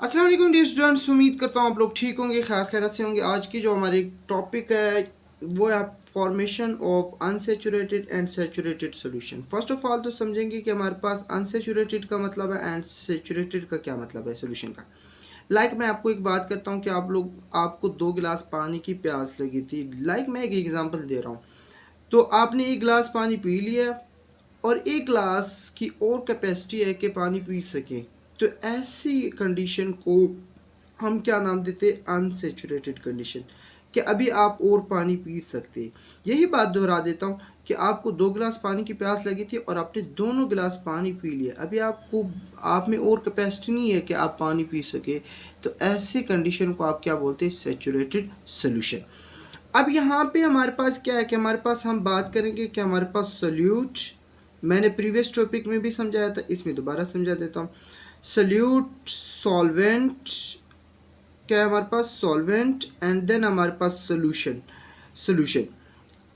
अस्सलाम वालेकुम dear students, उम्मीद करता हूँ आप लोग ठीक होंगे, खैर खैरियत से होंगे। आज की जो हमारी टॉपिक है वो है formation of unsaturated and saturated solution. First of all तो समझेंगे कि हमारे पास अनसेचुरेटेड का मतलब है एंड सेचुरेटेड का क्या मतलब है सॉल्यूशन का। मैं आपको एक बात करता हूँ कि आपको 2 गिलास पानी की प्यास लगी थी। मैं एक एग्जांपल दे रहा हूँ। तो आपने 1 गिलास पानी पी लिया और 1 गिलास की और कैपेसिटी है कि पानी पी सके। तो ऐसी कंडीशन को हम क्या नाम देते हैं? अनसेचुरेटेड कंडीशन, कि अभी आप और पानी पी सकते। यही बात दोहरा देता हूँ कि आपको 2 गिलास पानी की प्यास लगी थी और आपने दोनों गिलास पानी पी लिया। अभी आप में और कैपेसिटी नहीं है कि आप पानी पी सके। तो ऐसे कंडीशन को आप क्या बोलते हैं? Saturated solution. अब यहाँ पे हमारे पास क्या है कि हमारे पास हम बात करेंगे कि हमारे पास सोल्यूट, मैंने प्रीवियस टॉपिक में भी समझाया था, इसमें दोबारा समझा देता हूँ। सोल्यूट, सॉल्वेंट, क्या है हमारे पास? सॉल्वेंट, एंड देन हमारे पास सोल्यूशन।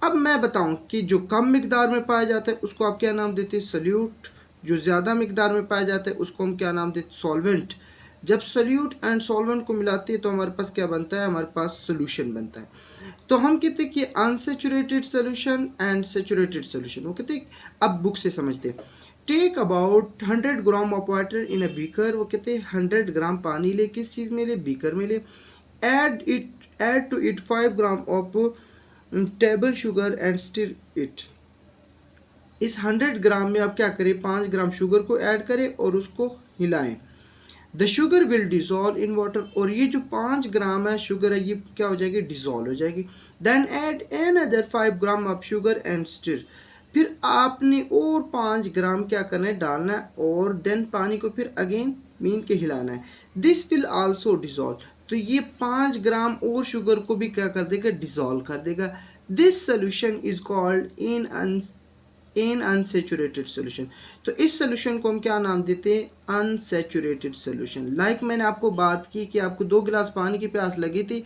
अब मैं बताऊं कि जो कम मिकदार में पाया जाता है उसको आप क्या नाम देते हैं? सोल्यूट। जो ज़्यादा मिकदार में पाया जाता है उसको हम क्या नाम देते हैं? सॉल्वेंट। जब सोल्यूट एंड सॉल्वेंट को मिलाते हैं तो हमारे पास क्या बनता है? हमारे पास सोल्यूशन बनता है। तो हम कहते हैं कि unsaturated solution and saturated solution. वो कहते हैं, अब बुक से समझते हैं। Take about 100 gram of water in a beaker. वो कहते हैं 100 ग्राम पानी ले, किस चीज़ में ले? बीकर में ले। Add to it 5 gram of table sugar and stir it. इस 100 ग्राम में आप क्या करें? 5 ग्राम शुगर को ऐड करें और उसको हिलाएं। The sugar will dissolve in water. और ये जो 5 ग्राम है शुगर है, ये क्या हो जाएगी? डिजॉल्व हो जाएगी। Then add another 5 gram of sugar and stir. फिर आपने और 5 ग्राम क्या करना है? डालना है, और देन पानी को फिर अगेन मीन के हिलाना है। This will also dissolve. तो ये 5 ग्राम और शुगर को भी क्या कर देगा? डिजॉल्व कर देगा। This solution is called in unsaturated solution. तो इस सोल्यूशन को हम क्या नाम देते हैं? Unsaturated solution. मैंने आपको बात की कि आपको 2 गिलास पानी की प्यास लगी थी,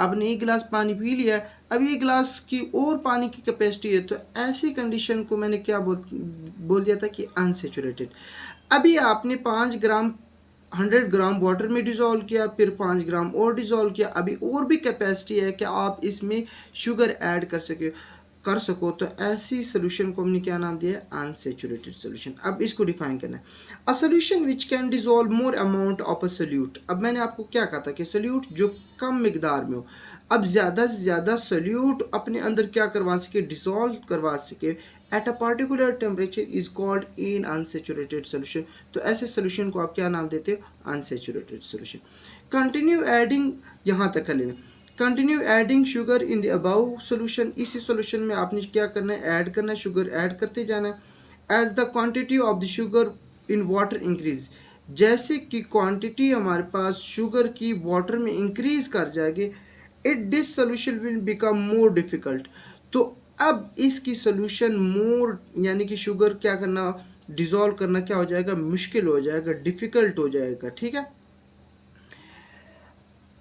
आपने 1 गिलास पानी पी लिया, अब 1 गिलास की और पानी की कैपेसिटी है। तो ऐसी कंडीशन को मैंने क्या बोल दिया था कि अनसेचुरेटेड। अभी आपने 5 ग्राम 100 ग्राम वाटर में डिज़ोल्व किया, फिर 5 ग्राम और डिज़ोल्व किया, अभी और भी कैपेसिटी है कि आप इसमें शुगर ऐड कर सको। तो ऐसी सोल्यूशन को हमने क्या नाम दिया है? Unsaturated solution. अब इसको डिफाइन करना है। A solution which can dissolve more amount of a solute. अब मैंने आपको क्या कहा था कि सोल्यूट जो कम मिकदार में हो, अब ज़्यादा से ज़्यादा सोल्यूट अपने अंदर क्या करवा सके? डिसॉल्व करवा सके at a particular temperature is called in unsaturated solution. तो ऐसे सोल्यूशन को आप क्या नाम देते हो? Unsaturated solution. कंटिन्यू एडिंग, यहाँ तक कर लेना। Continue adding sugar in the above solution. इसी सोल्यूशन में आपने क्या करना है? ऐड करना है, शुगर ऐड करते जाना है। As the quantity of the sugar in water increase. जैसे कि क्वांटिटी हमारे पास शुगर की वाटर में इंक्रीज कर जाएगी, this solution will become more difficult. तो अब इसकी सोल्यूशन मोर, यानी कि शुगर क्या करना? डिसॉल्व करना क्या हो जाएगा? मुश्किल हो जाएगा, डिफिकल्ट हो जाएगा। ठीक है।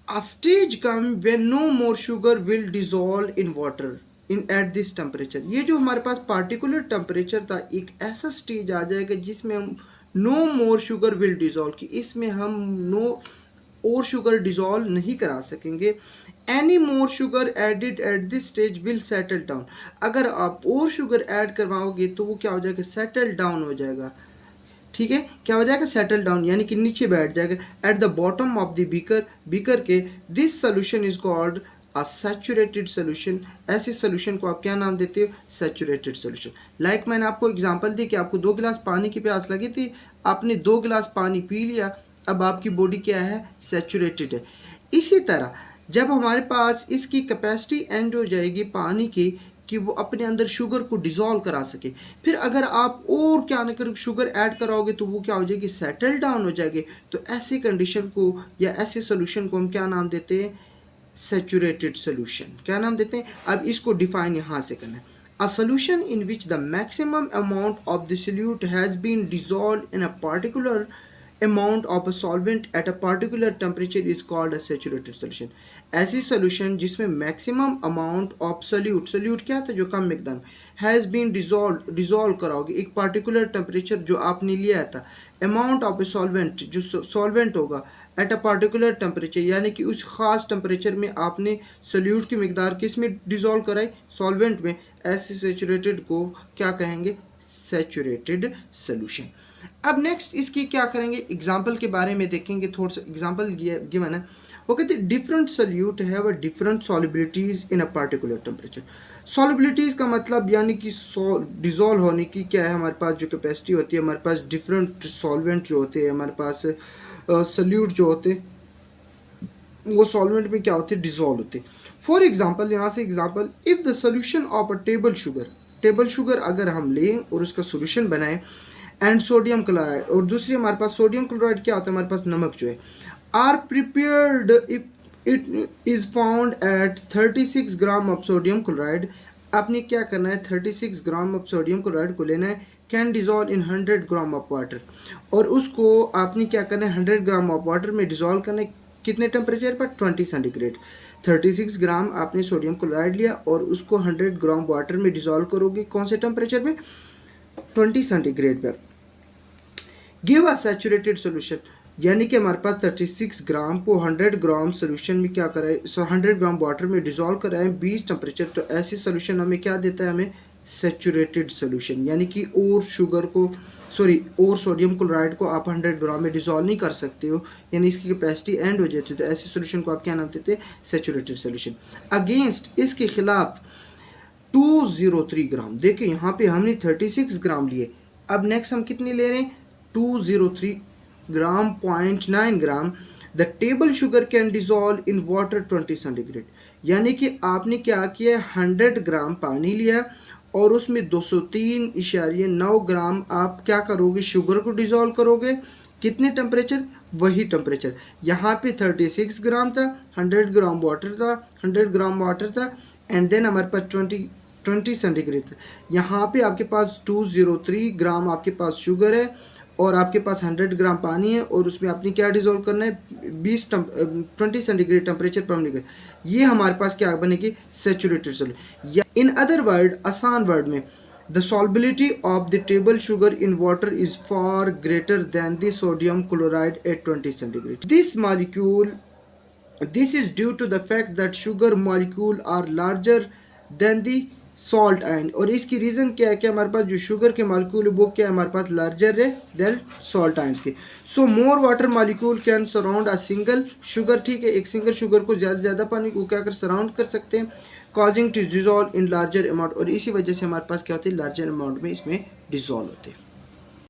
A stage come when no more sugar will dissolve in water in at this temperature। ये जो हमारे पास पार्टिकुलर टेम्परेचर था, एक ऐसा स्टेज आ जाएगा जिसमें हम no more sugar will dissolve, कि इसमें हम नो और शुगर डिजॉल्व नहीं करा सकेंगे। Any more sugar added at this stage will settle down. अगर आप और शुगर ऐड करवाओगे तो वो क्या हो जाएगा? सेटल डाउन हो जाएगा। ठीक है, क्या हो जाएगा? सेटल डाउन, यानी कि नीचे बैठ जाएगा। At the bottom of the beaker के। This solution is called a saturated solution. ऐसे सोल्यूशन को आप क्या नाम देते हो? Saturated solution. मैंने आपको एग्जांपल दी कि आपको 2 गिलास पानी की प्यास लगी थी, आपने 2 गिलास पानी पी लिया, अब आपकी बॉडी क्या है? सैचुरेटेड है। इसी तरह जब हमारे पास इसकी कैपेसिटी एंड हो जाएगी पानी की, कि वो अपने अंदर शुगर को डिसॉल्व करा सके, फिर अगर आप और क्या ना कर शुगर ऐड कराओगे तो वो क्या हो जाएगी? सेटल डाउन हो जाएगी। तो ऐसी कंडीशन को या ऐसे सोल्यूशन को हम क्या नाम देते हैं? Saturated solution. क्या नाम देते हैं? अब इसको डिफाइन यहाँ से करना है। A solution in which the maximum amount of the solute has been dissolve in a particular amount of a solvent at a particular temperature is called a saturated solution। ऐसी सोल्यूशन जिसमें maximum amount of solute क्या था? जो कम मिकदार में, has been dissolve कराओगे एक particular temperature जो आपने लिया था। अमाउंट ऑफ ए सॉल्वेंट, जो सॉल्वेंट होगा एट अ पार्टिकुलर टेम्परेचर, यानी कि उस ख़ास टेम्परेचर में आपने सोल्यूट की मिकदार किस में डिज़ोल्व कराई, सॉल्वेंट में, ऐसे सैचुरेटेड को क्या कहेंगे, सैचुरेटेड सोल्यूशन। अब नेक्स्ट इसकी क्या करेंगे, एग्जाम्पल के बारे में देखेंगे, थोड़ा सा एग्जाम्पल गिवन है। वो कहते हैं different solute have a different solubilities in a particular temperature. Solubilities का मतलब यानी कि डिज़ोल्व होने की क्या है, हमारे पास जो कैपेसिटी होती है, हमारे पास डिफरेंट सॉल्वेंट जो होते हैं, हमारे पास सोल्यूट जो होते हैं वो सॉल्वेंट में क्या होते हैं, डिज़ोल्व होते हैं। फॉर एग्जांपल, यहाँ से example, if the solution of a table sugar अगर हम लें और उसका सोल्यूशन बनाएं एंड सोडियम क्लोराइड, और दूसरी हमारे पास सोडियम क्लोराइड क्या होता है, हमारे पास नमक जो है, are prepared if it is found at 36 gram of sodium chloride, आपने क्या करना है, 36 ग्राम ऑफ सोडियम क्लोराइड को लेना है, can dissolve in 100 gram of water, और उसको आपने क्या करना है, 100 ग्राम ऑफ वाटर में डिज़ोल्व करना है, कितने टेम्परेचर पर, 20 सेंटीग्रेड। 36 ग्राम आपने सोडियम क्लोराइड लिया और उसको 100 ग्राम वाटर में डिज़ोल्व करोगे, कौन से टेम्परेचर में, 20 सेंटीग्रेड पर। गिव अ सैचुरेटेड सोल्यूशन, यानी कि हमारे पास 36 ग्राम को 100 ग्राम सोल्यूशन में क्या कराए, 100 ग्राम वाटर में डिज़ोल्व कराएं 20 टेम्परेचर, तो ऐसी सोल्यूशन हमें क्या देता है, हमें सैचुरेटेड सोल्यूशन। यानी कि और शुगर को और सोडियम क्लोराइड को आप 100 ग्राम में डिज़ोल्व नहीं कर सकते हो, यानी इसकी कैपेसिटी एंड हो जाती है, तो ऐसी सोल्यूशन को आप क्या नाम देते हैं, सैचुरेटेड सोल्यूशन। अगेंस्ट, इसके खिलाफ 203 ग्राम, देखिए यहाँ पे हमने 36 ग्राम लिए, अब नेक्स्ट हम कितनी ले रहे हैं, 203 ग्राम, 0.9 ग्राम। The table sugar can dissolve in water 20 centigrade, यानी कि आपने क्या किया, 100 ग्राम पानी लिया और उसमें 203.9 ग्राम आप क्या करोगे, शुगर को डिज़ोल्व करोगे, कितने टेम्परेचर, वही टेम्परेचर। यहाँ पे 36 ग्राम था, 100 ग्राम वाटर था, 100 ग्राम वाटर था, एंड देन हमारे पास 20 सेंटीग्रेड था। यहाँ पे आपके पास 203 ग्राम आपके पास शुगर है और आपके पास 100 ग्राम पानी है, और उसमें आपने क्या डिज़ोल्व करना है, 20 सेंटीग्रेड टेम्परेचर पर हमने, ये हमारे पास क्या बनेगी, सैचुरेटेड सोल्यूशन। या इन अदर वर्ड, आसान वर्ड में, the solubility of the table sugar in water is far greater than the sodium chloride at 20 centigrade. This is due to the fact that sugar molecule are larger than the salt ion, और इसकी reason क्या है कि हमारे पास जो sugar के molecule वो क्या है, हमारे पास लार्जर है देन सॉल्ट आयंस के। So more water molecule can surround a single sugar, ठीक है, एक सिंगल शुगर को ज़्यादा पानी को क्या कर सराउंड कर सकते हैं, causing to dissolve in larger amount, और इसी वजह से हमारे पास क्या होती है, लार्जर अमाउंट में इसमें डिज़ोल्व होते हैं।